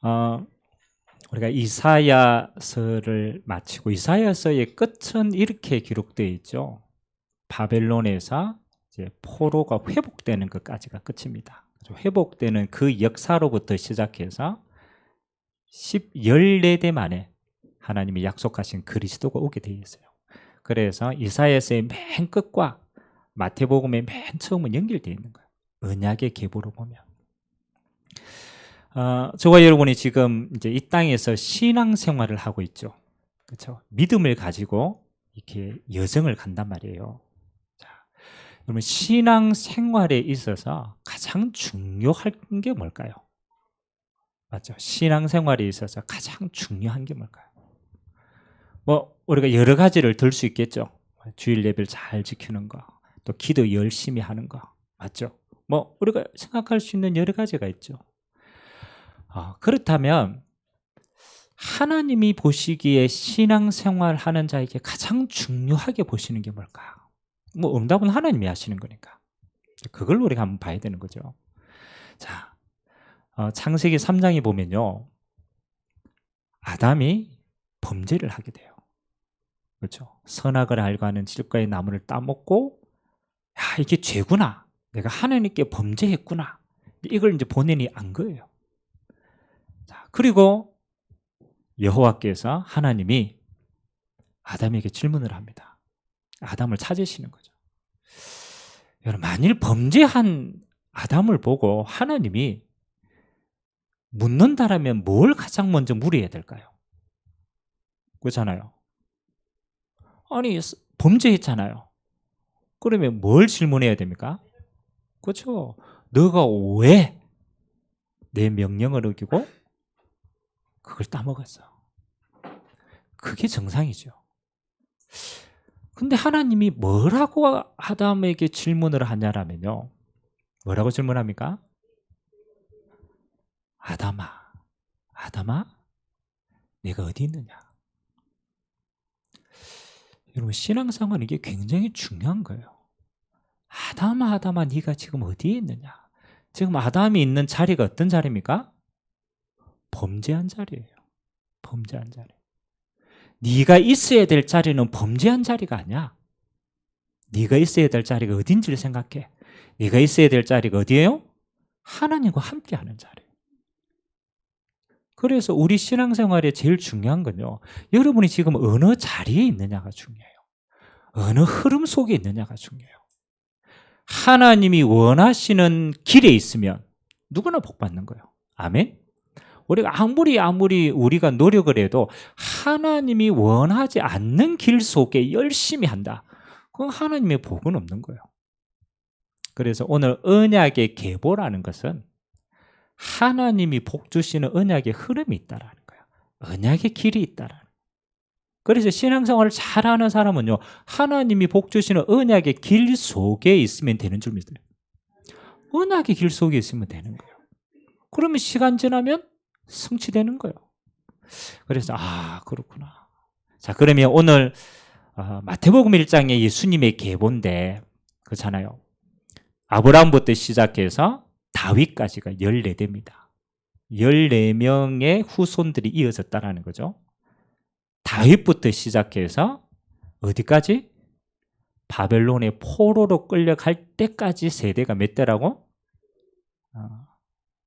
어, 우리가 이사야서를 마치고 이사야서의 끝은 이렇게 기록되어 있죠. 바벨론에서 이제 포로가 회복되는 것까지가 끝입니다. 회복되는 그 역사로부터 시작해서 14대 만에 하나님이 약속하신 그리스도가 오게 되어 있어요. 그래서 이사야서의 맨 끝과 마태복음의 맨 처음은 연결되어 있는 거예요. 언약의 계보로 보면. 저와 여러분이 지금 이제 이 땅에서 신앙생활을 하고 있죠. 그렇죠? 믿음을 가지고 이렇게 여정을 간단 말이에요. 자, 그러면 신앙생활에 있어서 가장 중요한 게 뭘까요? 맞죠? 신앙생활에 있어서 가장 중요한 게 뭘까요? 뭐 우리가 여러 가지를 들 수 있겠죠. 주일 예배를 잘 지키는 거, 또 기도 열심히 하는 거, 맞죠? 뭐 우리가 생각할 수 있는 여러 가지가 있죠. 그렇다면 하나님이 보시기에 신앙생활 하는 자에게 가장 중요하게 보시는 게 뭘까? 뭐 응답은 하나님이 하시는 거니까 그걸 우리가 한번 봐야 되는 거죠. 자, 창세기 3장에 보면요, 아담이 범죄를 하게 돼요. 그렇죠? 선악을 알고 하는 실과의 나무를 따먹고, 야, 이게 죄구나, 내가 하나님께 범죄했구나, 이걸 이제 본인이 안 거예요. 자, 그리고 여호와께서 하나님이 아담에게 질문을 합니다. 아담을 찾으시는 거죠. 여러분, 만일 범죄한 아담을 보고 하나님이 묻는다라면 뭘 가장 먼저 물어야 될까요? 그렇잖아요. 아니, 범죄했잖아요. 그러면 뭘 질문해야 됩니까? 그렇죠. 너가 왜 내 명령을 어기고 그걸 따먹었어? 그게 정상이죠. 근데 하나님이 뭐라고 아담에게 질문을 하냐라면요, 뭐라고 질문합니까? 아담아, 내가 어디 있느냐? 여러분, 신앙생활은 이게 굉장히 중요한 거예요. 아담아, 네가 지금 어디에 있느냐? 지금 아담이 있는 자리가 어떤 자리입니까? 범죄한 자리예요. 범죄한 자리. 네가 있어야 될 자리는 범죄한 자리가 아니야. 네가 있어야 될 자리가 어딘지를 생각해. 네가 있어야 될 자리가 어디예요? 하나님과 함께하는 자리. 그래서 우리 신앙생활에 제일 중요한 건요, 여러분이 지금 어느 자리에 있느냐가 중요해요. 어느 흐름 속에 있느냐가 중요해요. 하나님이 원하시는 길에 있으면 누구나 복 받는 거예요. 아멘? 우리가 아무리 우리가 노력을 해도 하나님이 원하지 않는 길 속에 열심히 한다, 그건 하나님의 복은 없는 거예요. 그래서 오늘 언약의 계보라는 것은 하나님이 복 주시는 언약의 흐름이 있다라는 거예요. 언약의 길이 있다라는 거예요. 그래서 신앙생활을 잘하는 사람은요, 하나님이 복 주시는 언약의 길 속에 있으면 되는 줄 믿어요. 언약의 길 속에 있으면 되는 거예요. 그러면 시간 지나면 성취되는 거예요. 그래서 그렇구나. 자, 그러면 오늘 마태복음 1장에 예수님의 계보인데, 그렇잖아요. 아브라함부터 시작해서 다윗까지가 14대입니다. 14명의 후손들이 이어졌다는 거죠. 다윗부터 시작해서 어디까지? 바벨론의 포로로 끌려갈 때까지 세대가 몇 대라고?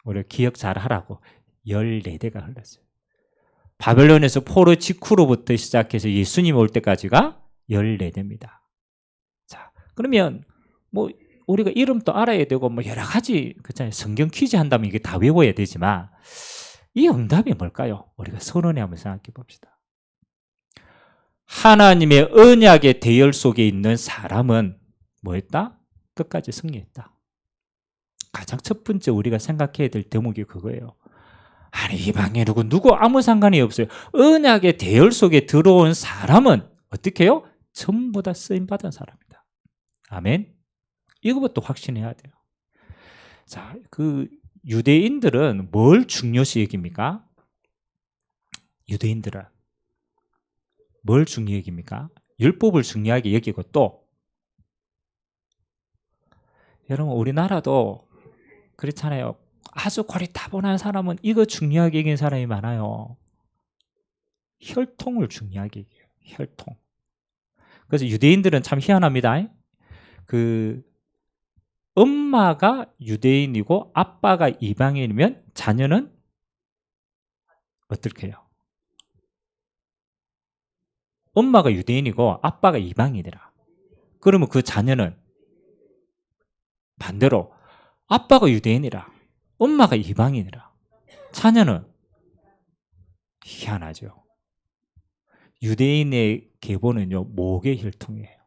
우리 기억 잘 하라고. 14대가 흘렀어요. 바벨론에서 포로 직후로부터 시작해서 예수님 올 때까지가 14대입니다. 자, 그러면 뭐 우리가 이름도 알아야 되고 뭐 여러 가지, 그렇잖아요. 성경 퀴즈 한다면 이게 다 외워야 되지만 이 응답이 뭘까요? 우리가 선언해 한번 생각해 봅시다. 하나님의 언약의 대열 속에 있는 사람은 뭐했다? 끝까지 승리했다. 가장 첫 번째 우리가 생각해야 될 대목이 그거예요. 아니, 이방에 누구 아무 상관이 없어요. 언약의 대열 속에 들어온 사람은 어떻게 해요? 전부 다 쓰임받은 사람이다. 아멘. 이것부터 확신해야 돼요. 자, 그 유대인들은 뭘 중요시 여깁니까? 유대인들은 뭘 중요히 여깁니까? 율법을 중요하게 여기고, 또 여러분 우리나라도 그렇잖아요. 아주 고리타분한 사람은 이거 중요하게 여기는 사람이 많아요. 혈통을 중요하게 여겨요. 혈통. 그래서 유대인들은 참 희한합니다. 그 엄마가 유대인이고 아빠가 이방인이면 자녀는 어떻게 해요? 엄마가 유대인이고 아빠가 이방인이라. 그러면 그 자녀는 반대로 아빠가 유대인이라 엄마가 이방인이라. 자녀는 희한하죠. 유대인의 계보는요, 목의 혈통이에요.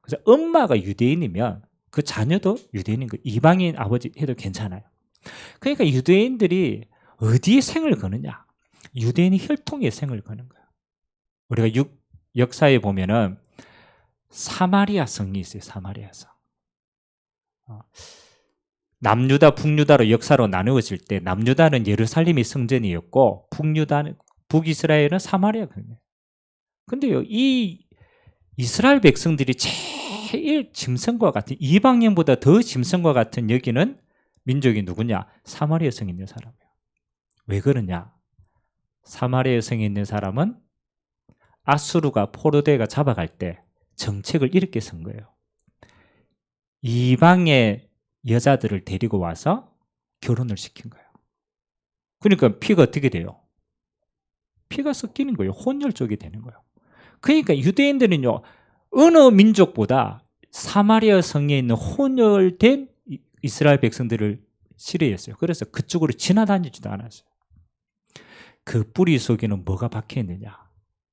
그래서 엄마가 유대인이면 그 자녀도 유대인인 거, 이방인 아버지 해도 괜찮아요. 그러니까 유대인들이 어디에 생을 거느냐? 유대인이 혈통에 생을 거는 거예요. 우리가 역사에 보면은 사마리아 성이 있어요. 사마리아 성. 남유다, 북유다로 역사로 나누어질 때 남유다는 예루살렘이 성전이었고 북이스라엘은 사마리아거든요. 근데요, 이 이스라엘 백성들이 제일 짐승과 같은, 이방인보다 더 짐승과 같은 여기는 민족이 누구냐? 사마리아 성에 있는 사람이에요. 왜 그러냐? 사마리아 성에 있는 사람은 아수르가 포로대가 잡아갈 때 정책을 이렇게 쓴 거예요. 이방의 여자들을 데리고 와서 결혼을 시킨 거예요. 그러니까 피가 어떻게 돼요? 피가 섞이는 거예요. 혼혈 쪽이 되는 거예요. 그러니까 유대인들은요, 어느 민족보다 사마리아 성에 있는 혼혈된 이스라엘 백성들을 싫어했어요. 그래서 그쪽으로 지나다니지도 않았어요. 그 뿌리 속에는 뭐가 박혀 있느냐?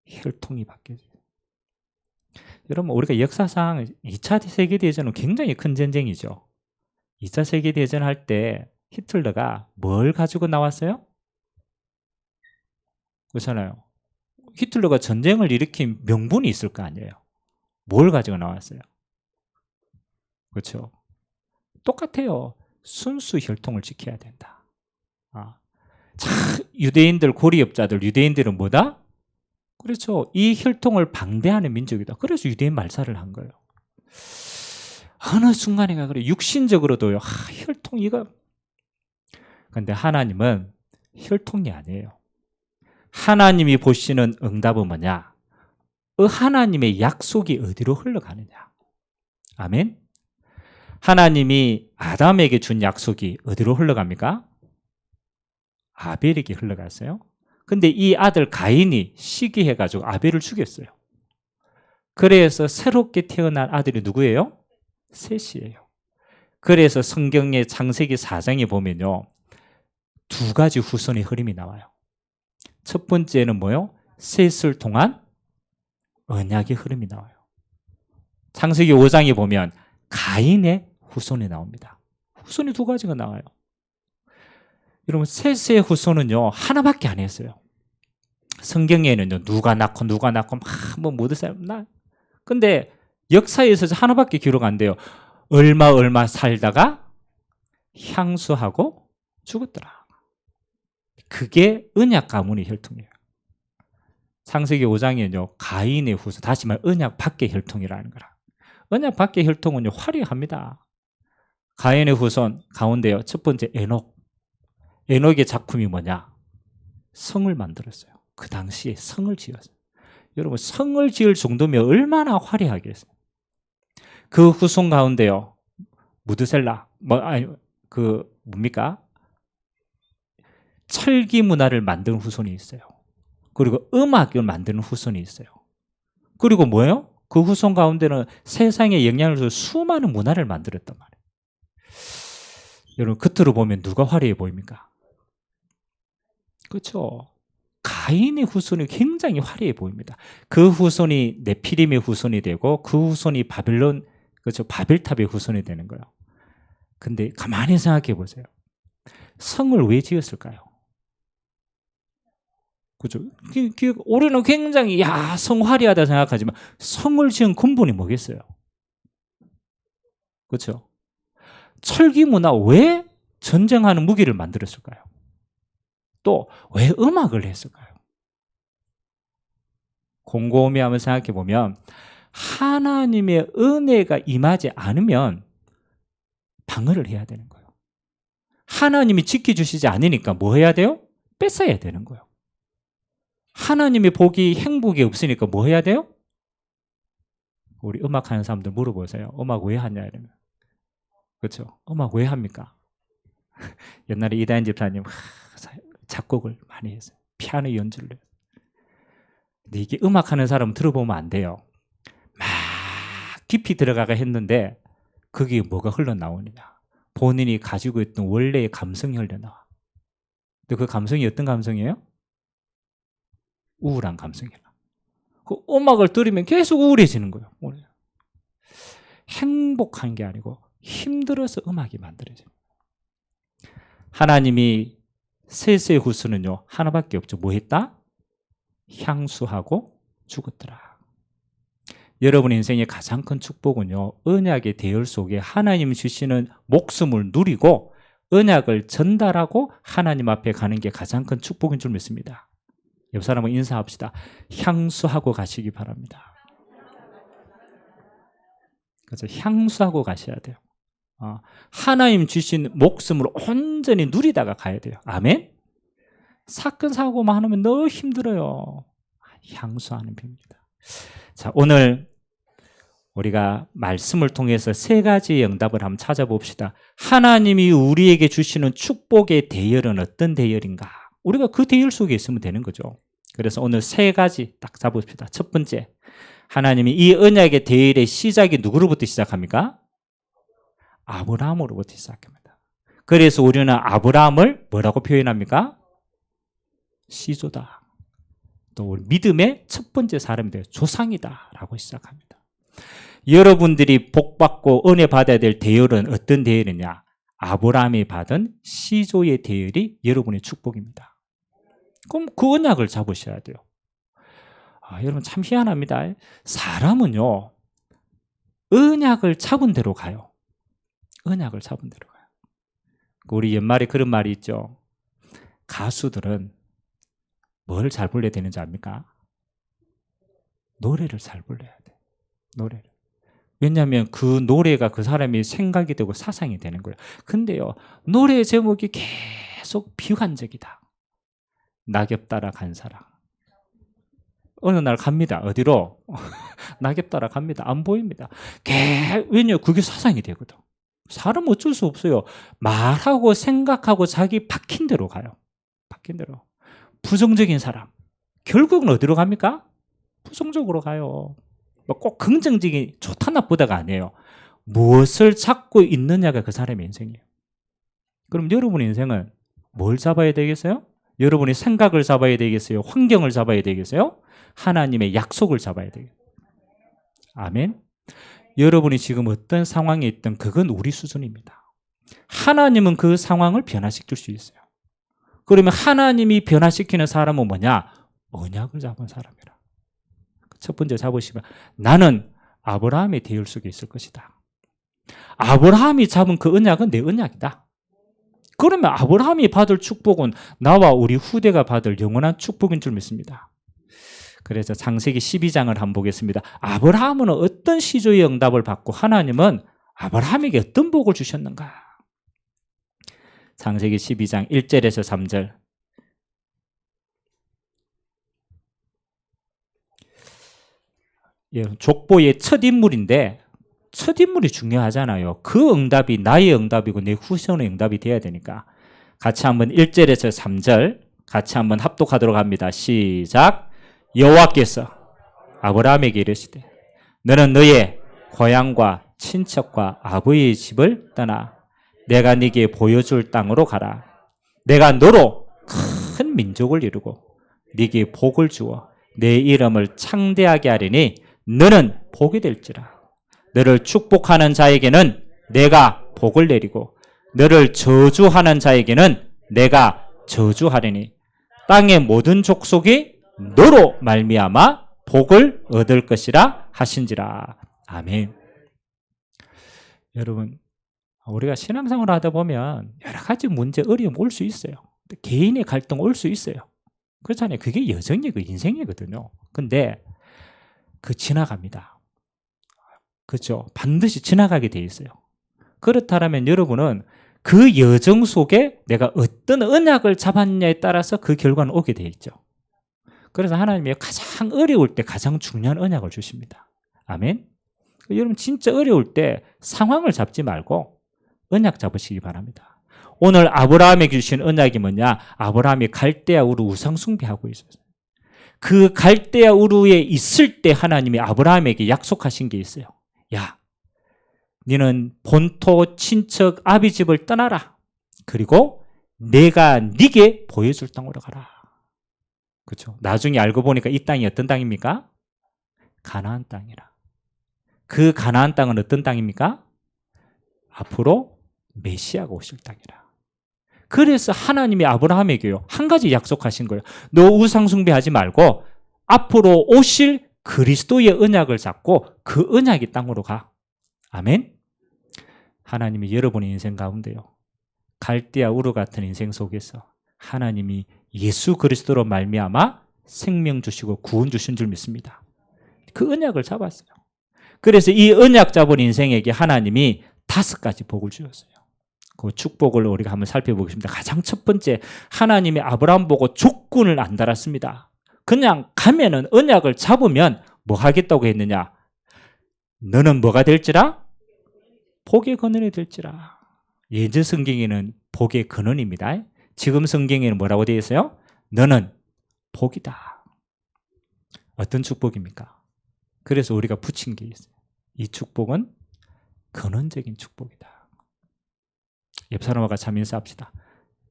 혈통이 박혀 있어요. 여러분, 우리가 역사상 2차 세계대전은 굉장히 큰 전쟁이죠. 2차 세계대전 할 때 히틀러가 뭘 가지고 나왔어요? 그렇잖아요. 히틀러가 전쟁을 일으킨 명분이 있을 거 아니에요. 뭘 가지고 나왔어요? 그렇죠. 똑같아요. 순수 혈통을 지켜야 된다. 유대인들, 고리업자들, 유대인들은 뭐다? 그렇죠. 이 혈통을 방대하는 민족이다. 그래서 유대인 말살을 한 거예요. 어느 순간인가 그래 육신적으로도요. 혈통 이거. 근데 하나님은 혈통이 아니에요. 하나님이 보시는 응답은 뭐냐? 하나님의 약속이 어디로 흘러가느냐? 아멘. 하나님이 아담에게 준 약속이 어디로 흘러갑니까? 아벨에게 흘러갔어요. 근데 이 아들 가인이 시기해가지고 아벨을 죽였어요. 그래서 새롭게 태어난 아들이 누구예요? 셋이에요. 그래서 성경의 창세기 4장에 보면요, 두 가지 후손의 흐름이 나와요. 첫 번째는 뭐요? 셋을 통한 언약의 흐름이 나와요. 창세기 5장에 보면 가인의 후손이 나옵니다. 후손이 두 가지가 나와요. 여러분, 셋의 후손은요, 하나밖에 안 했어요. 성경에는요, 누가 낳고 막 모두 나. 근데 역사에서 하나밖에 기록 안 돼요. 얼마 살다가 향수하고 죽었더라. 그게 언약 가문의 혈통이에요. 창세기 5장에는요, 가인의 후손, 다시 말해 언약 밖의 혈통이라는 거라. 언약 밖의 혈통은요, 화려합니다. 가인의 후손 가운데요, 첫 번째 에녹. 에녹의 작품이 뭐냐? 성을 만들었어요. 그 당시에 성을 지었어요. 여러분, 성을 지을 정도면 얼마나 화려하겠어요. 그 후손 가운데요, 무드셀라, 뭡니까? 철기 문화를 만드는 후손이 있어요. 그리고 음악을 만드는 후손이 있어요. 그리고 뭐예요? 그 후손 가운데는 세상에 영향을 줘서 수많은 문화를 만들었단 말이에요. 여러분, 겉으로 보면 누가 화려해 보입니까? 그렇죠. 가인의 후손이 굉장히 화려해 보입니다. 그 후손이 네피림의 후손이 되고 그 후손이 바벨론, 그렇죠, 바벨탑의 후손이 되는 거예요. 근데 가만히 생각해 보세요. 성을 왜 지었을까요? 그렇죠. 우리는 굉장히 성 화려하다 생각하지만 성을 지은 근본이 뭐겠어요? 그렇죠. 철기 문화, 왜 전쟁하는 무기를 만들었을까요? 또 왜 음악을 했을까요? 곰곰이 한번 생각해 보면 하나님의 은혜가 임하지 않으면 방어를 해야 되는 거예요. 하나님이 지켜주시지 않으니까 뭐 해야 돼요? 뺏어야 되는 거예요. 하나님의 복이 행복이 없으니까 뭐 해야 돼요? 우리 음악하는 사람들 물어보세요. 음악 왜 하냐 이러면. 그렇죠? 음악 왜 합니까? 옛날에 이다현 집사님 작곡을 많이 했어요. 피아노 연주를 해요. 근데 이게 음악하는 사람 들어보면 안 돼요. 막 깊이 들어가가 했는데 그게 뭐가 흘러나오느냐. 본인이 가지고 있던 원래의 감성이 흘러나와. 근데 그 감성이 어떤 감성이에요? 우울한 감성이라. 그 음악을 들으면 계속 우울해지는 거예요. 행복한 게 아니고 힘들어서 음악이 만들어져요. 하나님이 셋의 후손은요 하나밖에 없죠. 뭐 했다? 향수하고 죽었더라. 여러분 인생의 가장 큰 축복은요 언약의 대열 속에 하나님이 주시는 목숨을 누리고 언약을 전달하고 하나님 앞에 가는 게 가장 큰 축복인 줄 믿습니다. 옆 사람과 인사합시다. 향수하고 가시기 바랍니다. 그래서 향수하고 가셔야 돼요. 하나님 주신 목숨을 온전히 누리다가 가야 돼요. 아멘? 사건 사고만 하면 너무 힘들어요. 향수하는 비입니다. 자, 오늘 우리가 말씀을 통해서 세 가지의 응답을 한번 찾아봅시다. 하나님이 우리에게 주시는 축복의 대열은 어떤 대열인가? 우리가 그 대열 속에 있으면 되는 거죠. 그래서 오늘 세 가지 딱 잡읍시다. 첫 번째, 하나님이 이 언약의 대열의 시작이 누구로부터 시작합니까? 아브라함으로부터 시작합니다. 그래서 우리는 아브라함을 뭐라고 표현합니까? 시조다. 또 우리 믿음의 첫 번째 사람이 돼요. 조상이다 라고 시작합니다. 여러분들이 복받고 은혜 받아야 될 대열은 어떤 대열이냐? 아브라함이 받은 시조의 대열이 여러분의 축복입니다. 그럼 그 언약을 잡으셔야 돼요. 여러분 참 희한합니다. 사람은요 언약을 잡은 대로 가요. 언약을 잡은 대로 가요. 우리 연말에 그런 말이 있죠. 가수들은 뭘 잘 불러야 되는지 압니까? 노래를 잘 불러야 돼. 노래를. 왜냐하면 그 노래가 그 사람이 생각이 되고 사상이 되는 거예요. 근데요 노래 제목이 계속 비관적이다. 낙엽 따라 간 사람. 어느 날 갑니다. 어디로? 낙엽 따라 갑니다. 안 보입니다. 왜냐하면 그게 사상이 되거든. 사람은 어쩔 수 없어요. 말하고 생각하고 자기 박힌 대로 가요. 박힌 대로. 부정적인 사람. 결국은 어디로 갑니까? 부정적으로 가요. 꼭 긍정적인 좋다 나쁘다가 아니에요. 무엇을 잡고 있느냐가 그 사람의 인생이에요. 그럼 여러분의 인생은 뭘 잡아야 되겠어요? 여러분이 생각을 잡아야 되겠어요? 환경을 잡아야 되겠어요? 하나님의 약속을 잡아야 되겠어요. 아멘. 여러분이 지금 어떤 상황에 있든 그건 우리 수준입니다. 하나님은 그 상황을 변화시킬 수 있어요. 그러면 하나님이 변화시키는 사람은 뭐냐? 언약을 잡은 사람이라. 첫 번째 잡으시면 나는 아브라함의 대열 속에 있을 것이다. 아브라함이 잡은 그 언약은 내 언약이다. 그러면 아브라함이 받을 축복은 나와 우리 후대가 받을 영원한 축복인 줄 믿습니다. 그래서 창세기 12장을 한번 보겠습니다. 아브라함은 어떤 시조의 응답을 받고 하나님은 아브라함에게 어떤 복을 주셨는가? 창세기 12장 1절에서 3절. 족보의 첫 인물인데 첫 인물이 중요하잖아요. 그 응답이 나의 응답이고 내 후손의 응답이 돼야 되니까. 같이 한번 1절에서 3절 같이 한번 합독하도록 합니다. 시작. 여호와께서 아브라함에게 이르시되 너는 너의 고향과 친척과 아버지의 집을 떠나 내가 네게 보여줄 땅으로 가라. 내가 너로 큰 민족을 이루고 네게 복을 주어 내 이름을 창대하게 하리니 너는 복이 될지라. 너를 축복하는 자에게는 내가 복을 내리고 너를 저주하는 자에게는 내가 저주하리니 땅의 모든 족속이 너로 말미암아 복을 얻을 것이라 하신지라. 아멘. 여러분 우리가 신앙생활을 하다 보면 여러 가지 문제, 어려움 올 수 있어요. 개인의 갈등 올 수 있어요. 그렇잖아요. 그게 여정이고 인생이거든요. 근데 그 지나갑니다. 그렇죠? 반드시 지나가게 돼 있어요. 그렇다면 여러분은 그 여정 속에 내가 어떤 언약을 잡았냐에 따라서 그 결과는 오게 돼 있죠. 그래서 하나님이 가장 어려울 때 가장 중요한 언약을 주십니다. 아멘. 여러분 진짜 어려울 때 상황을 잡지 말고 언약 잡으시기 바랍니다. 오늘 아브라함에게 주신 언약이 뭐냐? 아브라함이 갈대아 우르 우상 숭배하고 있었어요. 그 갈대아 우르에 있을 때 하나님이 아브라함에게 약속하신 게 있어요. 야, 너는 본토 친척 아비 집을 떠나라. 그리고 내가 네게 보여줄 땅으로 가라. 그렇죠? 나중에 알고 보니까 이 땅이 어떤 땅입니까? 가나안 땅이라. 그 가나안 땅은 어떤 땅입니까? 앞으로 메시아가 오실 땅이라. 그래서 하나님이 아브라함에게요 한 가지 약속하신 거예요. 너 우상 숭배하지 말고 앞으로 오실 그리스도의 언약을 잡고 그 언약의 땅으로 가. 아멘. 하나님이 여러분의 인생 가운데요 갈대아 우르 같은 인생 속에서 하나님이 예수 그리스도로 말미암아 생명 주시고 구원 주신 줄 믿습니다. 그 언약을 잡았어요. 그래서 이 언약 잡은 인생에게 하나님이 5가지 복을 주셨어요. 그 축복을 우리가 한번 살펴보겠습니다. 가장 첫 번째, 하나님이 아브라함 보고 조건을 안 달았습니다. 그냥 가면은 언약을 잡으면 뭐 하겠다고 했느냐? 너는 뭐가 될지라? 복의 근원이 될지라. 예전 성경에는 복의 근원입니다. 지금 성경에는 뭐라고 되어 있어요? 너는 복이다. 어떤 축복입니까? 그래서 우리가 붙인 게 있어요. 이 축복은 근원적인 축복이다. 옆 사람과 참 인사합시다.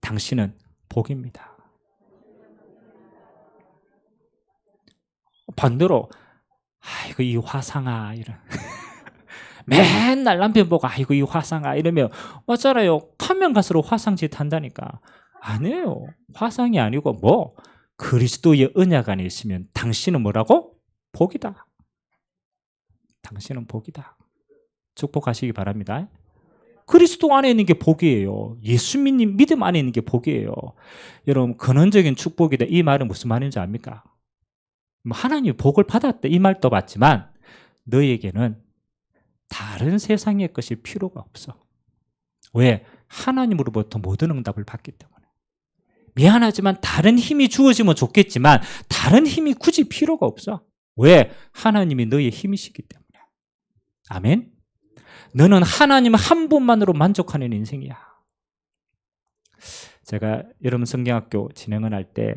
당신은 복입니다. 반대로 아이고 이 화상아 이런 맨날 남편 보고 아이고 이 화상아 이러면 맞잖아요. 가면 갈수록 화상짓 한다니까. 아니에요. 화상이 아니고 뭐 그리스도의 언약 안에 있으면 당신은 뭐라고? 복이다. 당신은 복이다. 축복하시기 바랍니다. 그리스도 안에 있는 게 복이에요. 예수 믿음 안에 있는 게 복이에요. 여러분 근원적인 축복이다. 이 말은 무슨 말인지 압니까? 하나님이 복을 받았다 이 말도 맞지만 너에게는 다른 세상의 것이 필요가 없어. 왜? 하나님으로부터 모든 응답을 받기 때문에. 미안하지만 다른 힘이 주어지면 좋겠지만 다른 힘이 굳이 필요가 없어. 왜? 하나님이 너의 힘이시기 때문에. 아멘. 너는 하나님 한 분만으로 만족하는 인생이야. 제가 여러분 성경학교 진행을 할 때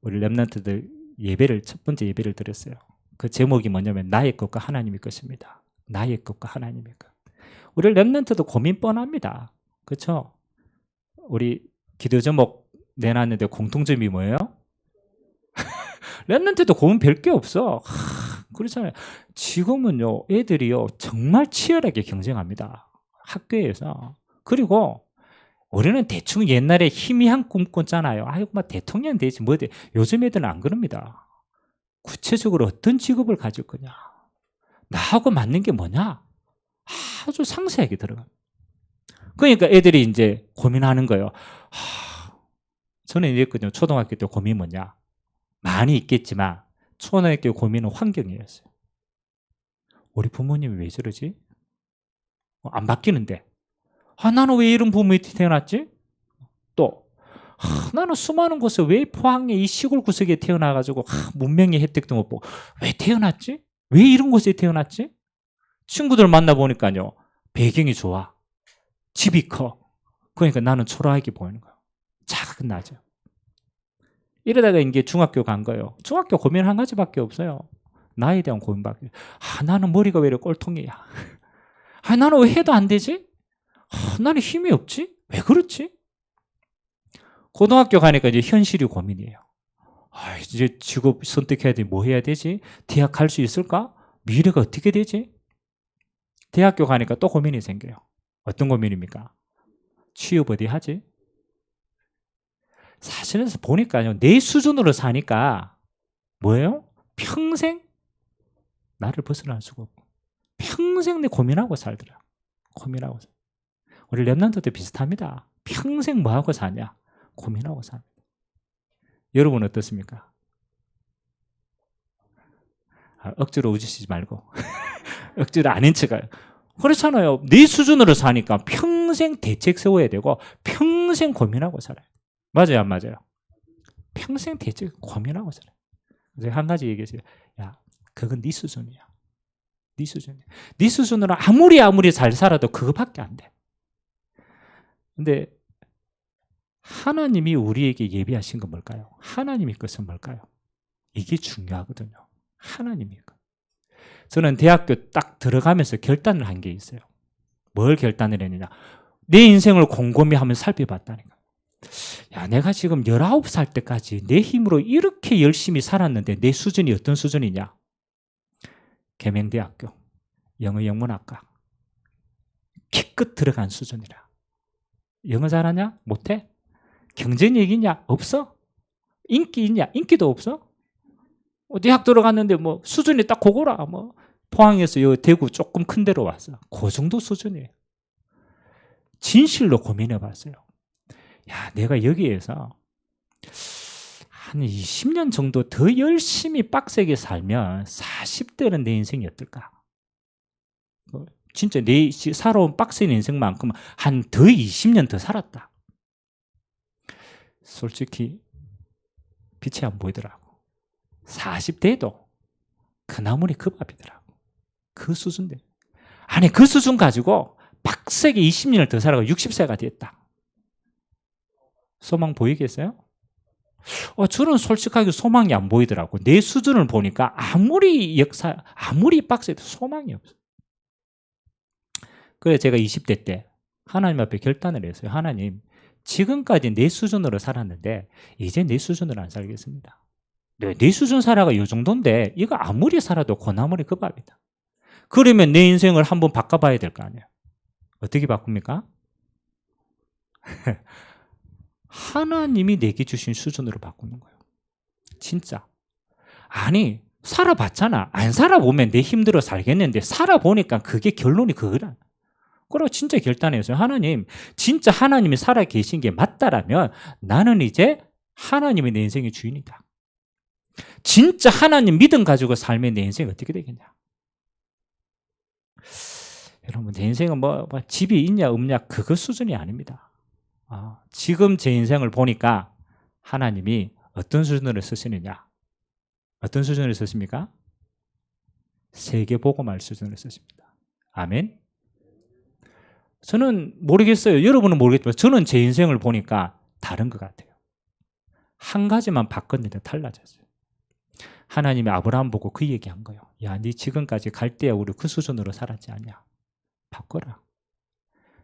우리 렘넌트들 예배를 첫 번째 예배를 드렸어요. 그 제목이 뭐냐면 나의 것과 하나님의 것입니다. 나의 것과 하나님의 것. 우리 렘넌트도 고민 뻔합니다. 그렇죠? 우리 기도 제목 내놨는데 공통점이 뭐예요? 렘넌트도 고민 별 게 없어. 그렇잖아요. 지금은요 애들이요 정말 치열하게 경쟁합니다. 학교에서. 그리고 우리는 대충 옛날에 희미한 꿈 꿨잖아요. 아이고 막 대통령 되지 뭐 돼. 요즘 애들은 안 그럽니다. 구체적으로 어떤 직업을 가질 거냐, 나하고 맞는 게 뭐냐, 아주 상세하게 들어가. 그러니까 애들이 이제 고민하는 거예요. 저는 이랬거든요. 초등학교 때 고민 뭐냐, 많이 있겠지만 초등학교 고민은 환경이었어요. 우리 부모님이 왜 저러지? 안 바뀌는데. 나는 왜 이런 부모에 태어났지? 또 나는 수많은 곳에 왜 포항의 이 시골 구석에 태어나가지고 문명의 혜택도 못 보고 왜 태어났지? 왜 이런 곳에 태어났지? 친구들 만나보니까요 배경이 좋아, 집이 커. 그러니까 나는 초라하게 보이는 거예요. 작은 낮아. 이러다가 이제 중학교 간 거예요. 중학교 고민 한 가지밖에 없어요. 나에 대한 고민밖에. 나는 머리가 왜 이렇게 꼴통이야? 나는 왜 해도 안 되지? 나는 힘이 없지? 왜 그렇지? 고등학교 가니까 이제 현실이 고민이에요. 이제 직업 선택해야 돼. 뭐 해야 되지? 대학 갈 수 있을까? 미래가 어떻게 되지? 대학교 가니까 또 고민이 생겨요. 어떤 고민입니까? 취업 어디 하지? 사실은 보니까요 내 수준으로 사니까 뭐예요? 평생 나를 벗어날 수가 없고 평생 내 고민하고 살더라. 고민하고 살. 우리 렘넌트도 비슷합니다. 평생 뭐하고 사냐? 고민하고 삽니다. 여러분 어떻습니까? 억지로 웃으시지 말고 억지로 아닌 척해요. 그렇잖아요. 네 수준으로 사니까 평생 평생 대책 세워야 되고 평생 고민하고 살아요. 맞아요, 안 맞아요? 평생 대책 고민하고 살아요. 그래서 한 가지 얘기했어요. 야, 그건 네 수준이야. 네 수준이야. 네 수준으로 아무리 잘 살아도 그거밖에 안 돼. 근데 하나님이 우리에게 예비하신 건 뭘까요? 하나님의 것은 뭘까요? 이게 중요하거든요. 하나님의 것. 저는 대학교 딱 들어가면서 결단을 한 게 있어요. 뭘 결단을 했느냐? 내 인생을 곰곰이 한번 살펴봤다니까. 야, 내가 지금 19살 때까지 내 힘으로 이렇게 열심히 살았는데 내 수준이 어떤 수준이냐? 계명대학교, 영어영문학과 기껏 들어간 수준이라. 영어 잘하냐? 못해? 경쟁력 있냐? 없어? 인기 있냐? 인기도 없어? 대학 들어갔는데 뭐 수준이 딱 그거라. 뭐 포항에서 요 대구 조금 큰 데로 왔어. 그 정도 수준이에요. 진실로 고민해 봤어요. 야, 내가 여기에서 한 20년 정도 더 열심히 빡세게 살면 40대는 내 인생이 어떨까? 진짜 내 살아온 빡센 인생만큼 한 더 20년 더 살았다. 솔직히 빛이 안 보이더라고. 40대에도 그 나물이 그 밥이더라고. 그 수준대. 아니, 그 수준 가지고 빡세게 20년을 더 살아가 60세가 됐다. 소망 보이겠어요? 저는 솔직하게 소망이 안 보이더라고. 내 수준을 보니까 아무리 빡세도 소망이 없어. 그래서 제가 20대 때 하나님 앞에 결단을 했어요. 하나님, 지금까지 내 수준으로 살았는데 이제 내 수준으로 안 살겠습니다. 내 수준 살아가 이 정도인데 이거 아무리 살아도 고나물이 그 밥이다. 그러면 내 인생을 한번 바꿔봐야 될 거 아니에요. 어떻게 바꿉니까? 하나님이 내게 주신 수준으로 바꾸는 거예요. 진짜. 아니, 살아봤잖아. 안 살아보면 내 힘들어 살겠는데 살아보니까 그게 결론이 그거라. 그리고 진짜 결단했어요. 하나님, 진짜 하나님이 살아계신 게 맞다라면 나는 이제 하나님이 내 인생의 주인이다. 진짜 하나님 믿음 가지고 살면 내 인생이 어떻게 되겠냐. 여러분, 내 인생은 뭐 집이 있냐 없냐 그거 수준이 아닙니다. 지금 제 인생을 보니까 하나님이 어떤 수준으로 쓰시느냐. 어떤 수준으로 쓰십니까? 세계복음할 수준으로 쓰십니다. 아멘. 저는 모르겠어요. 여러분은 모르겠지만 저는 제 인생을 보니까 다른 것 같아요. 한 가지만 바꿨는데 달라졌어요. 하나님이 아브라함 보고 그 얘기한 거예요. 야, 네 지금까지 갈 때야 우리 그 수준으로 살았지 않냐. 바꿔라.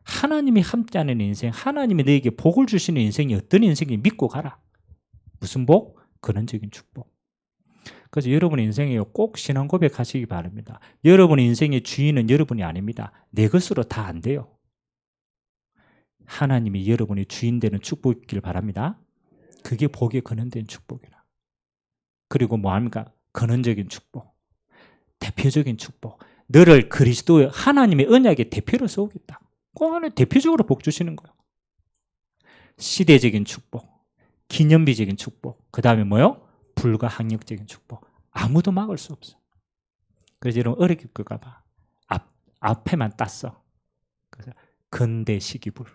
하나님이 함께하는 인생, 하나님이 너에게 복을 주시는 인생이 어떤 인생이 믿고 가라. 무슨 복? 근원적인 축복. 그래서 여러분 인생에 꼭 신앙 고백하시기 바랍니다. 여러분 인생의 주인은 여러분이 아닙니다. 내 것으로 다 안 돼요. 하나님이 여러분의 주인 되는 축복이길 바랍니다. 그게 복의 근원된 축복이라. 그리고 뭐합니까? 근원적인 축복, 대표적인 축복. 너를 그리스도의 하나님의 언약의 대표로 세우겠다. 그 안에 대표적으로 복 주시는 거예요. 시대적인 축복, 기념비적인 축복, 그 다음에 뭐요? 불가항력적인 축복. 아무도 막을 수 없어. 그래서 여러분 어렵을까 봐 앞에만 땄어. 그래서 근대 시기불.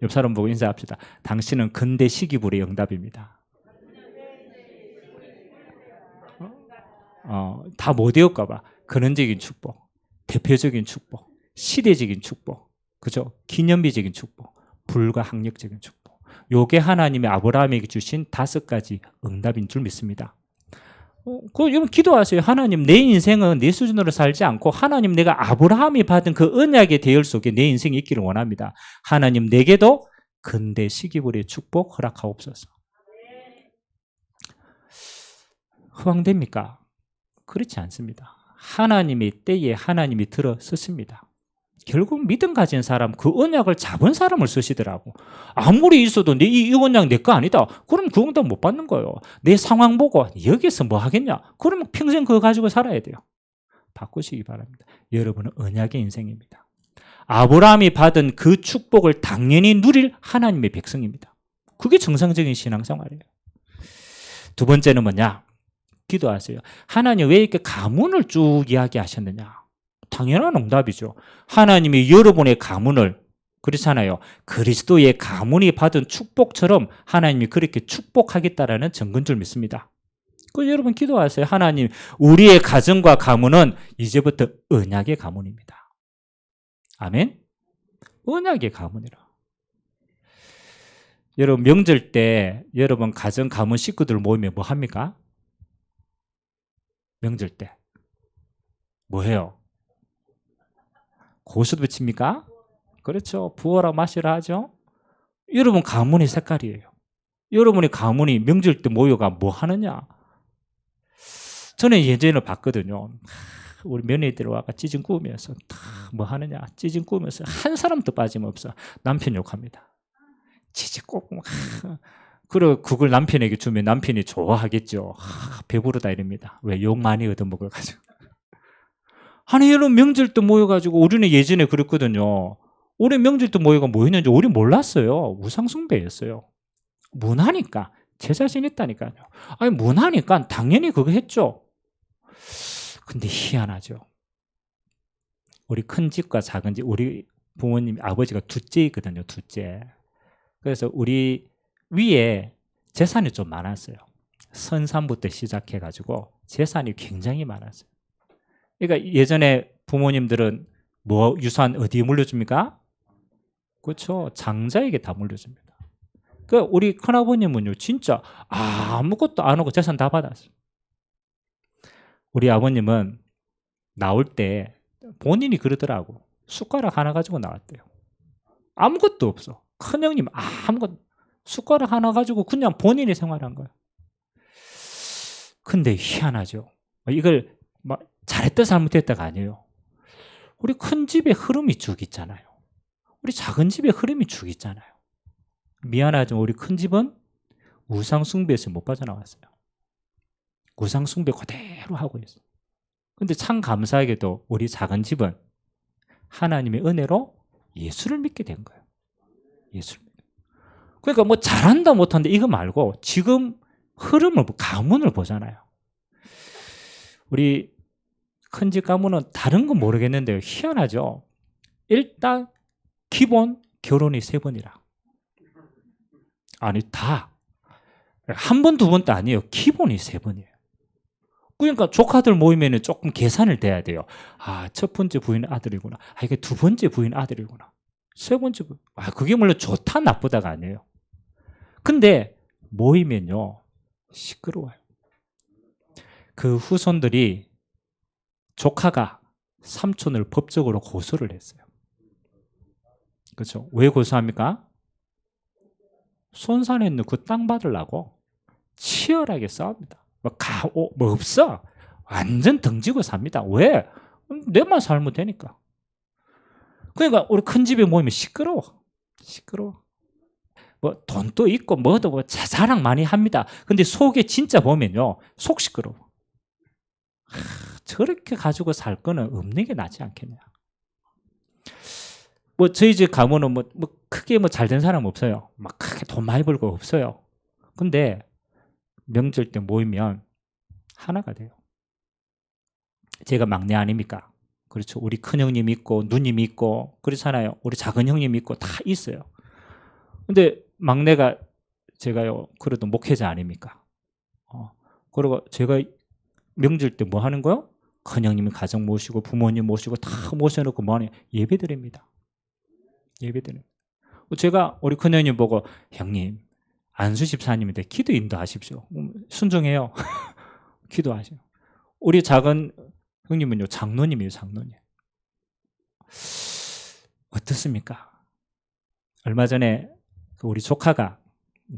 옆 사람 보고 인사합시다. 당신은 근대 시기불의 응답입니다. 다 못 외울까 봐. 근원적인 축복, 대표적인 축복, 시대적인 축복, 그죠? 기념비적인 축복, 불가항력적인 축복. 요게 하나님의 아브라함에게 주신 5가지 응답인 줄 믿습니다. 여러분 기도하세요. 하나님, 내 인생은 내 수준으로 살지 않고 하나님, 내가 아브라함이 받은 그 언약의 대열 속에 내 인생이 있기를 원합니다. 하나님, 내게도 근대 시기불의 축복 허락하옵소서. 허황됩니까? 그렇지 않습니다. 하나님의 때에 하나님이 들어서십니다. 결국 믿음 가진 사람, 그 언약을 잡은 사람을 쓰시더라고. 아무리 있어도 이 언약 내 거 아니다. 그럼 그 응답 못 받는 거예요. 내 상황 보고 여기서 뭐 하겠냐? 그러면 평생 그거 가지고 살아야 돼요. 바꾸시기 바랍니다. 여러분은 언약의 인생입니다. 아브라함이 받은 그 축복을 당연히 누릴 하나님의 백성입니다. 그게 정상적인 신앙생활이에요. 두 번째는 뭐냐? 기도하세요. 하나님, 왜 이렇게 가문을 쭉 이야기하셨느냐? 당연한 응답이죠. 하나님이 여러분의 가문을, 그렇잖아요, 그리스도의 가문이 받은 축복처럼 하나님이 그렇게 축복하겠다라는 증거인 줄 믿습니다. 그 여러분 기도하세요. 하나님, 우리의 가정과 가문은 이제부터 언약의 가문입니다. 아멘. 언약의 가문이라. 여러분 명절 때 여러분 가정 가문 식구들 모이면 뭐 합니까? 명절 때 뭐 해요? 고수도 바칩니까? 그렇죠. 부어라 마시라 하죠. 여러분 가문의 색깔이에요. 여러분의 가문이 명절 때 모여가 뭐 하느냐? 저는 예전에 봤거든요. 우리 며느리들 와가 찌진 구우면서 뭐 하느냐? 찌진 구우면서 한 사람도 빠짐없어 남편 욕합니다. 찌진 구우고 그리고 그걸 남편에게 주면 남편이 좋아하겠죠. 배부르다 이럽니다. 왜? 욕 많이 얻어먹어가지고. 아니 여러분 명절 때 모여가지고 우리는 예전에 그랬거든요. 우리 명절 때 모여가 뭐 했는지 우리 몰랐어요. 우상숭배였어요. 문화니까. 제 자신 있다니까요. 아니 문화니까 당연히 그거 했죠. 근데 희한하죠. 우리 큰 집과 작은 집, 우리 부모님 아버지가 둘째이거든요. 둘째. 그래서 우리 위에 재산이 좀 많았어요. 선산부터 시작해가지고 재산이 굉장히 많았어요. 그러니까 예전에 부모님들은 뭐 유산 어디에 물려줍니까? 그렇죠. 장자에게 다 물려줍니다. 그 우리 큰아버님은요 진짜 아무것도 안 하고 재산 다 받았어요. 우리 아버님은 나올 때 본인이 그러더라고. 숟가락 하나 가지고 나왔대요. 아무것도 없어. 큰형님 아무것도, 숟가락 하나 가지고 그냥 본인이 생활한 거예요. 근데 희한하죠. 이걸 막 잘했다 잘못했다가 아니에요. 우리 큰 집의 흐름이 쭉 있잖아요. 우리 작은 집의 흐름이 쭉 있잖아요. 미안하지만 우리 큰 집은 우상숭배에서 못 빠져나왔어요. 우상숭배 그대로 하고 있어요. 근데 참 감사하게도 우리 작은 집은 하나님의 은혜로 예수를 믿게 된 거예요. 예수를. 그러니까 뭐 잘한다 못한다 이거 말고 지금 흐름을, 가문을 보잖아요. 우리 큰집 가문은 다른 건 모르겠는데요. 희한하죠. 일단 기본 결혼이 3번이라. 아니 다. 한 번, 두 번도 아니에요. 기본이 3번이에요. 그러니까 조카들 모이면 조금 계산을 돼야 돼요. 첫 번째 부인 아들이구나. 이게 두 번째 부인 아들이구나. 세 번째 부인. 그게 물론 좋다 나쁘다가 아니에요. 근데 모이면요 시끄러워요. 그 후손들이 조카가 삼촌을 법적으로 고소를 했어요. 그렇죠? 왜 고소합니까? 손산에 있는 그 땅 받으려고 치열하게 싸웁니다. 뭐 없어. 완전 등지고 삽니다. 왜? 내만 살면 되니까. 그러니까 우리 큰 집에 모이면 시끄러워. 뭐 돈도 있고 뭐도 뭐 자랑 많이 합니다. 근데 속에 진짜 보면요 속 시끄러워. 저렇게 가지고 살 거는 없는 게 낫지 않겠냐. 뭐 저희 집 가문은 뭐 크게 뭐 잘 된 사람 없어요. 막 크게 돈 많이 벌고 없어요. 근데 명절 때 모이면 하나가 돼요. 제가 막내 아닙니까? 그렇죠. 우리 큰 형님 있고 누님 있고 그렇잖아요. 우리 작은 형님 있고 다 있어요. 근데 막내가 제가요 그래도 목회자 아닙니까? 그리고 제가 명절 때 뭐 하는 거요? 큰 형님이 가정 모시고 부모님 모시고 다 모셔놓고 뭐 하냐? 예배 드립니다. 제가 우리 큰 형님 보고 형님 안수 집사님인데 기도 인도하십시오. 순종해요. 기도하시오. 우리 작은 형님은요 장로님이에요. 장로님. 어떻습니까? 얼마 전에 우리 조카가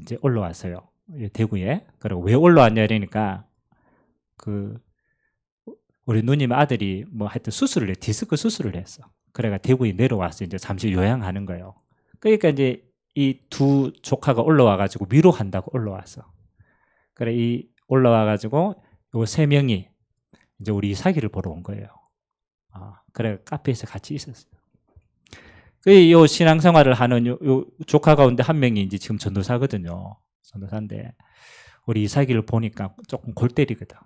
이제 올라왔어요. 대구에. 그리고 왜 올라왔냐 이러니까 우리 누님 아들이 뭐 하여튼 수술을 해. 디스크 수술을 했어. 그래가 대구에 내려와서 이제 잠시 요양하는 거예요. 그러니까 이제 이 두 조카가 올라와가지고 위로한다고 올라왔어. 그래 이 올라와가지고 요 3명이 이제 우리 이삭이를 보러 온 거예요. 그래 카페에서 같이 있었어요. 요 신앙생활을 하는 요 조카 가운데 한 명이 이제 지금 전도사거든요. 전도사인데 우리 이삭이를 보니까 조금 골 때리거든.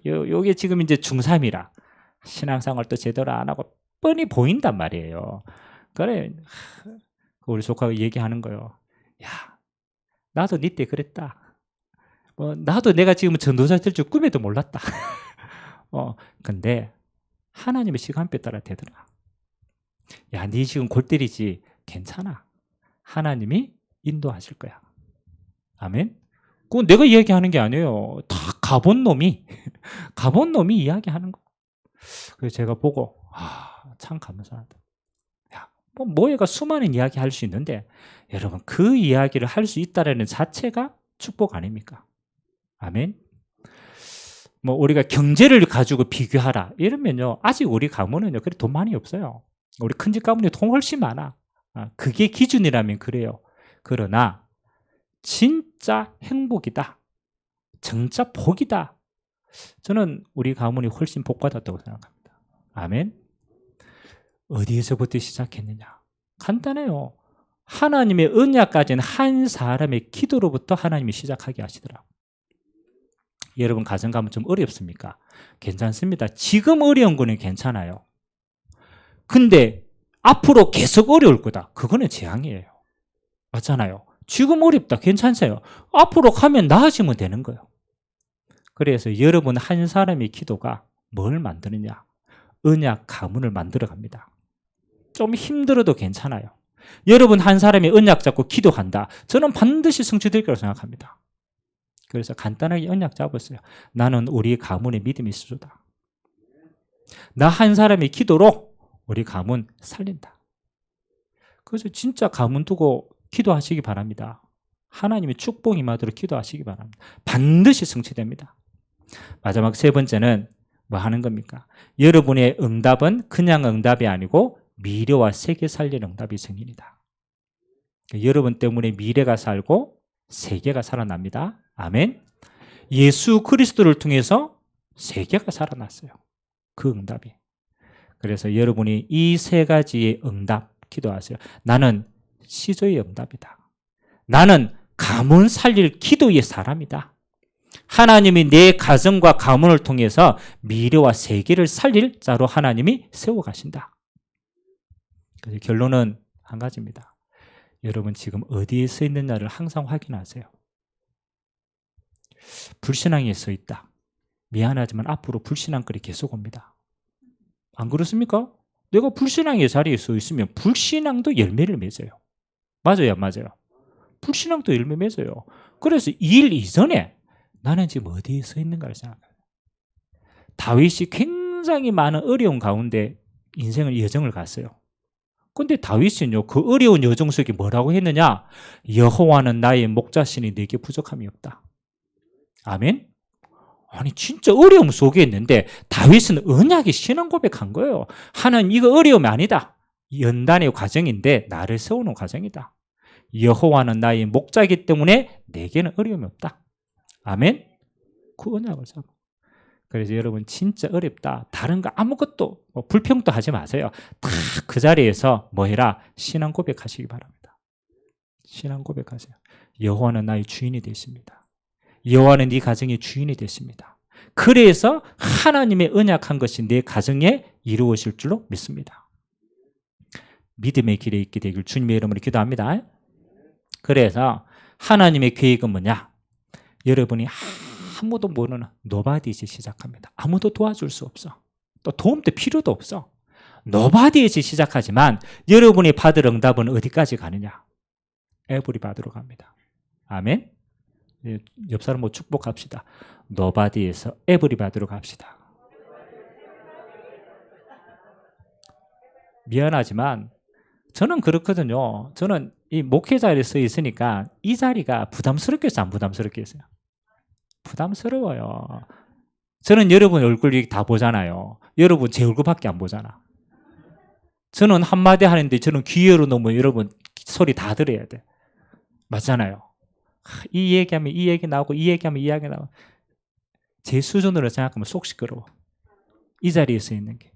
요게 지금 이제 중3이라 신앙생활도 제대로 안 하고 뻔히 보인단 말이에요. 그래 우리 조카가 얘기하는 거예요. 야, 나도 네 때 그랬다. 나도 내가 지금 전도사 될 줄 꿈에도 몰랐다. 근데 하나님의 시간표에 따라 되더라. 야, 네 지금 골 때리지. 괜찮아. 하나님이 인도하실 거야. 아멘. 그건 내가 이야기하는 게 아니에요. 다 가본 놈이 이야기하는 거. 그래서 제가 보고 참 감사하다. 야, 뭐가 수많은 이야기 할 수 있는데 여러분 그 이야기를 할 수 있다라는 자체가 축복 아닙니까? 아멘. 우리가 경제를 가지고 비교하라 이러면요 아직 우리 가문은요 그래 돈 많이 없어요. 우리 큰집 가문이 돈 훨씬 많아. 그게 기준이라면 그래요. 그러나 진짜 행복이다, 정짜 복이다, 저는 우리 가문이 훨씬 복받았다고 생각합니다. 아멘. 어디에서부터 시작했느냐? 간단해요. 하나님의 언약 가진 한 사람의 기도로부터 하나님이 시작하게 하시더라고요. 여러분 가정 가면 좀 어렵습니까? 괜찮습니다. 지금 어려운 거는 괜찮아요. 근데 앞으로 계속 어려울 거다. 그거는 재앙이에요. 맞잖아요. 지금 어렵다. 괜찮아요. 앞으로 가면 나아지면 되는 거예요. 그래서 여러분 한 사람의 기도가 뭘 만드느냐? 언약 가문을 만들어 갑니다. 좀 힘들어도 괜찮아요. 여러분 한 사람이 언약 잡고 기도한다. 저는 반드시 성취될 거라고 생각합니다. 그래서 간단하게 언약 잡았어요. 나는 우리 가문의 믿음이 수조다. 나 한 사람의 기도로 우리 가문 살린다. 그래서 진짜 가문 두고 기도하시기 바랍니다. 하나님의 축복이 임하도록 기도하시기 바랍니다. 반드시 성취됩니다. 마지막 세 번째는 뭐 하는 겁니까? 여러분의 응답은 그냥 응답이 아니고 미래와 세계 살릴 응답이 생깁니다. 여러분 때문에 미래가 살고 세계가 살아납니다. 아멘. 예수 그리스도를 통해서 세계가 살아났어요. 그 응답이. 그래서 여러분이 이 세 가지의 응답 기도하세요. 나는 시조의 응답이다. 나는 가문 살릴 기도의 사람이다. 하나님이 내 가정과 가문을 통해서 미래와 세계를 살릴 자로 하나님이 세워가신다. 그래서 결론은 한 가지입니다. 여러분 지금 어디에 서 있느냐를 항상 확인하세요. 불신앙에 서 있다. 미안하지만 앞으로 불신앙거리 계속 옵니다. 안 그렇습니까? 내가 불신앙의 자리에 서 있으면 불신앙도 열매를 맺어요. 맞아요, 안 맞아요? 불신앙도 열매 맺어요. 그래서 이 일 이전에 나는 지금 어디에 서 있는가를 생각해요. 다윗이 굉장히 많은 어려운 가운데 인생을 여정을 갔어요. 근데 다윗은요 그 어려운 여정 속에 뭐라고 했느냐? 여호와는 나의 목자시니 내게 부족함이 없다. 아멘. 아니 진짜 어려움 속에 있는데 다윗은 언약의 신앙 고백한 거예요. 하나님 이거 어려움이 아니다. 연단의 과정인데 나를 세우는 과정이다. 여호와는 나의 목자이기 때문에 내게는 어려움이 없다. 아멘. 그 언약을 잡아. 그래서 여러분 진짜 어렵다. 다른 거 아무것도 불평도 하지 마세요. 다 그 자리에서 뭐 해라? 신앙 고백하시기 바랍니다. 신앙 고백하세요. 여호와는 나의 주인이 되십니다. 여호와는 네 가정의 주인이 되십니다. 그래서 하나님의 언약한 것이 내 가정에 이루어질 줄로 믿습니다. 믿음의 길에 있게 되길 주님의 이름으로 기도합니다. 그래서 하나님의 계획은 뭐냐? 여러분이 아무도 모르는 노바디에서 시작합니다. 아무도 도와줄 수 없어. 또 도움도 필요도 없어. 노바디에서 시작하지만 여러분이 받을 응답은 어디까지 가느냐? 에브리 받으러 갑니다. 아멘. 옆 사람 뭐 축복합시다. 노바디에서 에브리 받으러 갑시다. 미안하지만 저는 그렇거든요. 저는 이 목회 자리에 서 있으니까 이 자리가 부담스럽겠어요? 안 부담스럽겠어요? 부담스러워요. 저는 여러분 얼굴 다 보잖아요. 여러분 제 얼굴밖에 안 보잖아. 저는 한마디 하는데 저는 귀 열어놓으면 여러분 소리 다 들어야 돼. 맞잖아요. 이 얘기하면 이 얘기 나오고 이 얘기하면 이 얘기 나오고 제 수준으로 생각하면 속 시끄러워. 이 자리에 서 있는 게.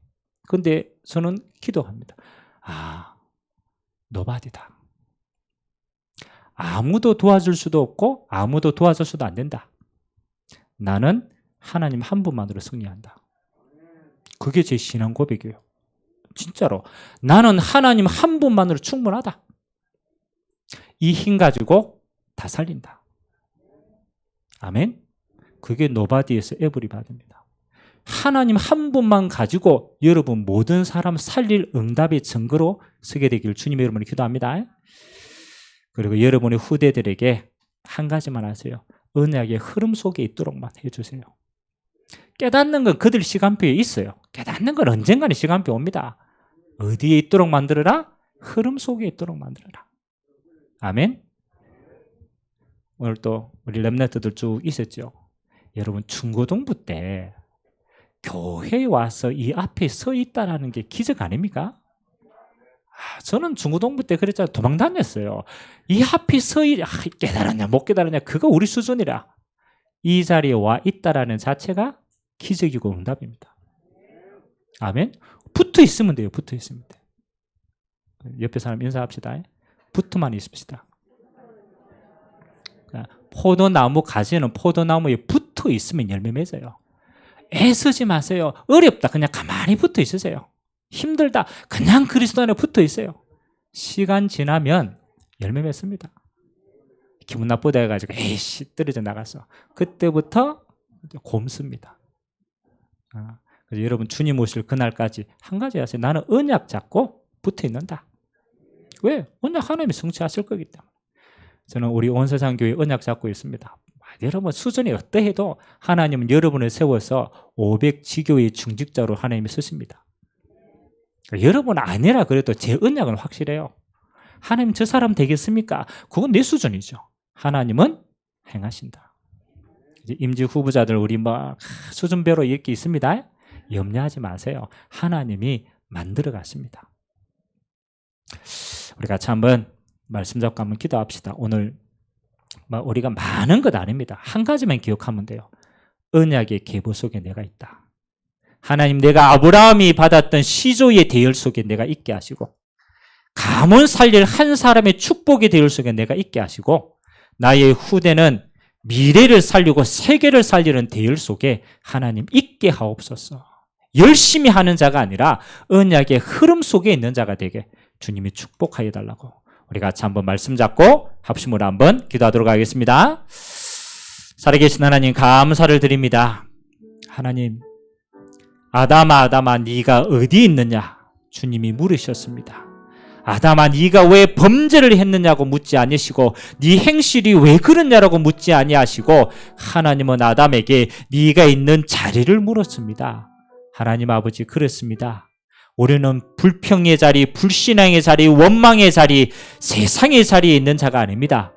근데 저는 기도합니다. 노바디다. 아무도 도와줄 수도 없고 아무도 도와줄 수도 안 된다. 나는 하나님 한 분만으로 승리한다. 그게 제 신앙 고백이에요. 진짜로. 나는 하나님 한 분만으로 충분하다. 이 힘 가지고 다 살린다. 아멘? 그게 노바디에서 에브리바디입니다. 하나님 한 분만 가지고 여러분 모든 사람 살릴 응답의 증거로 서게 되길 주님의 이름으로 기도합니다. 그리고 여러분의 후대들에게 한 가지만 하세요. 언약의 흐름 속에 있도록만 해주세요. 깨닫는 건 그들 시간표에 있어요. 깨닫는 건 언젠가는 시간표 옵니다. 어디에 있도록 만들어라? 흐름 속에 있도록 만들어라. 아멘. 오늘 또 우리 렘넌트들 쭉 있었죠. 여러분 중고등부 때 교회에 와서 이 앞에 서 있다라는 게 기적 아닙니까? 저는 중고등부 때 그랬잖아요. 도망 다녔어요. 이 앞에 깨달았냐 못 깨달았냐 그거 우리 수준이라. 이 자리에 와 있다라는 자체가 기적이고 응답입니다. 아멘. 붙어 있으면 돼요. 붙어 있으면 돼. 옆에 사람 인사합시다. 붙어만 있읍시다. 포도나무 가지는 포도나무에 붙어 있으면 열매 맺어요. 애쓰지 마세요. 어렵다. 그냥 가만히 붙어 있으세요. 힘들다. 그냥 그리스도 안에 붙어 있어요. 시간 지나면 열매 맺습니다. 기분 나쁘다 해가지고 에이씨 떨어져 나가서 그때부터 곰습니다. 그래서 여러분 주님 오실 그날까지 한 가지 하세요. 나는 언약 잡고 붙어 있는다. 왜? 언약 하나님이 성취하실 거기 때문에. 저는 우리 온세상교회 언약 잡고 있습니다. 여러분 수준이 어떠해도 하나님은 여러분을 세워서 500지교의 중직자로 하나님이 쓰십니다. 여러분 아니라 그래도 제 언약은 확실해요. 하나님 저 사람 되겠습니까? 그건 내 수준이죠. 하나님은 행하신다. 이제 임지 후보자들 우리 수준별로 이렇게 있습니다. 염려하지 마세요. 하나님이 만들어 가십니다. 우리 같이 한번 말씀 잡고 한번 기도합시다. 오늘 우리가 많은 것 아닙니다. 한 가지만 기억하면 돼요. 언약의 계보 속에 내가 있다. 하나님 내가 아브라함이 받았던 시조의 대열 속에 내가 있게 하시고 가문 살릴 한 사람의 축복의 대열 속에 내가 있게 하시고 나의 후대는 미래를 살리고 세계를 살리는 대열 속에 하나님 있게 하옵소서. 열심히 하는 자가 아니라 언약의 흐름 속에 있는 자가 되게 주님이 축복하여 달라고 우리 같이 한번 말씀 잡고 합심으로 한번 기도하도록 하겠습니다. 살아계신 하나님 감사를 드립니다. 하나님 아담아 네가 어디 있느냐 주님이 물으셨습니다. 아담아 네가 왜 범죄를 했느냐고 묻지 아니시고 네 행실이 왜 그러냐라고 묻지 아니하시고 하나님은 아담에게 네가 있는 자리를 물었습니다. 하나님 아버지 그렇습니다. 우리는 불평의 자리, 불신앙의 자리, 원망의 자리, 세상의 자리에 있는 자가 아닙니다.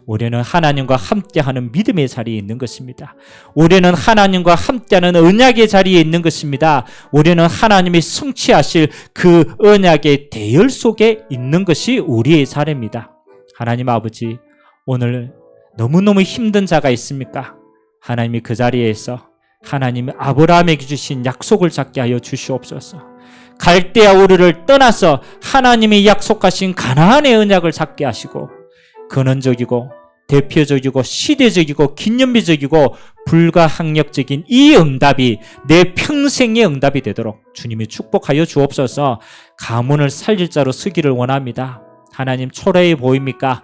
우리는 하나님과 함께하는 믿음의 자리에 있는 것입니다. 우리는 하나님과 함께하는 언약의 자리에 있는 것입니다. 우리는 하나님이 성취하실 그 언약의 대열 속에 있는 것이 우리의 자리입니다. 하나님 아버지, 오늘 너무너무 힘든 자가 있습니까? 하나님이 그 자리에서 하나님이 아브라함에게 주신 약속을 잡게 하여 주시옵소서. 갈대아 우르를 떠나서 하나님이 약속하신 가나안의 언약을 잡게 하시고 근원적이고 대표적이고 시대적이고 기념비적이고 불가항력적인 이 응답이 내 평생의 응답이 되도록 주님이 축복하여 주옵소서. 가문을 살릴 자로 서기를 원합니다. 하나님 초라해 보입니까?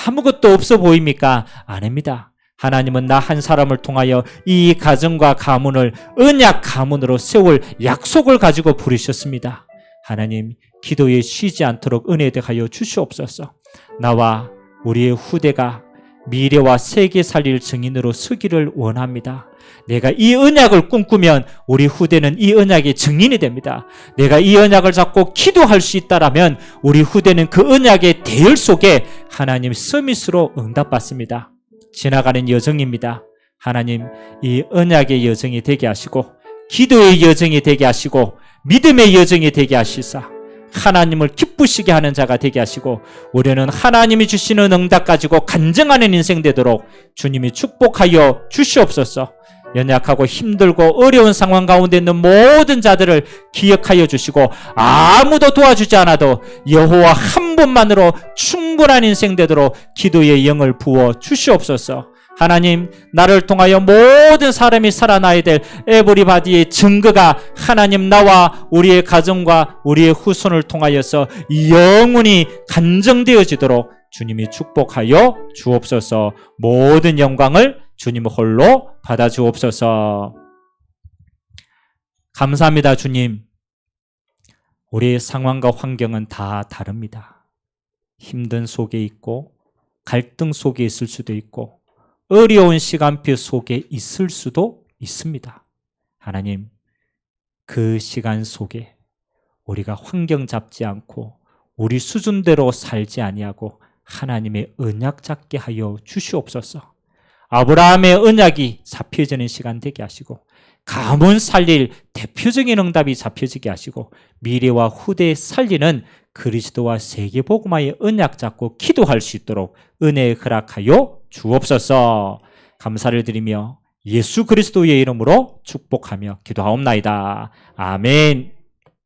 아무것도 없어 보입니까? 아닙니다. 하나님은 나 한 사람을 통하여 이 가정과 가문을 언약 가문으로 세울 약속을 가지고 부르셨습니다. 하나님 기도에 쉬지 않도록 은혜되하여 주시옵소서. 나와 우리의 후대가 미래와 세계 살릴 증인으로 서기를 원합니다. 내가 이 언약을 꿈꾸면 우리 후대는 이 언약의 증인이 됩니다. 내가 이 언약을 잡고 기도할 수 있다라면 우리 후대는 그 언약의 대열 속에 하나님 서밋으로 응답받습니다. 지나가는 여정입니다. 하나님 이 언약의 여정이 되게 하시고 기도의 여정이 되게 하시고 믿음의 여정이 되게 하시사 하나님을 기쁘시게 하는 자가 되게 하시고 우리는 하나님이 주시는 응답 가지고 간증하는 인생 되도록 주님이 축복하여 주시옵소서. 연약하고 힘들고 어려운 상황 가운데 있는 모든 자들을 기억하여 주시고 아무도 도와주지 않아도 여호와 한 분만으로 충분한 인생 되도록 기도의 영을 부어 주시옵소서. 하나님, 나를 통하여 모든 사람이 살아나야 될 에브리바디의 증거가 하나님 나와 우리의 가정과 우리의 후손을 통하여서 영원히 간정되어지도록 주님이 축복하여 주옵소서. 모든 영광을 주님 홀로 받아 주옵소서. 감사합니다, 주님. 우리의 상황과 환경은 다 다릅니다. 힘든 속에 있고 갈등 속에 있을 수도 있고 어려운 시간표 속에 있을 수도 있습니다. 하나님, 그 시간 속에 우리가 환경 잡지 않고 우리 수준대로 살지 아니하고 하나님의 언약 잡게 하여 주시옵소서. 아브라함의 언약이 잡혀지는 시간 되게 하시고 가문 살릴 대표적인 응답이 잡혀지게 하시고 미래와 후대에 살리는 그리스도와 세계복음화의 언약 잡고 기도할 수 있도록 은혜에 허락하여 주옵소서. 감사를 드리며 예수 그리스도의 이름으로 축복하며 기도하옵나이다. 아멘.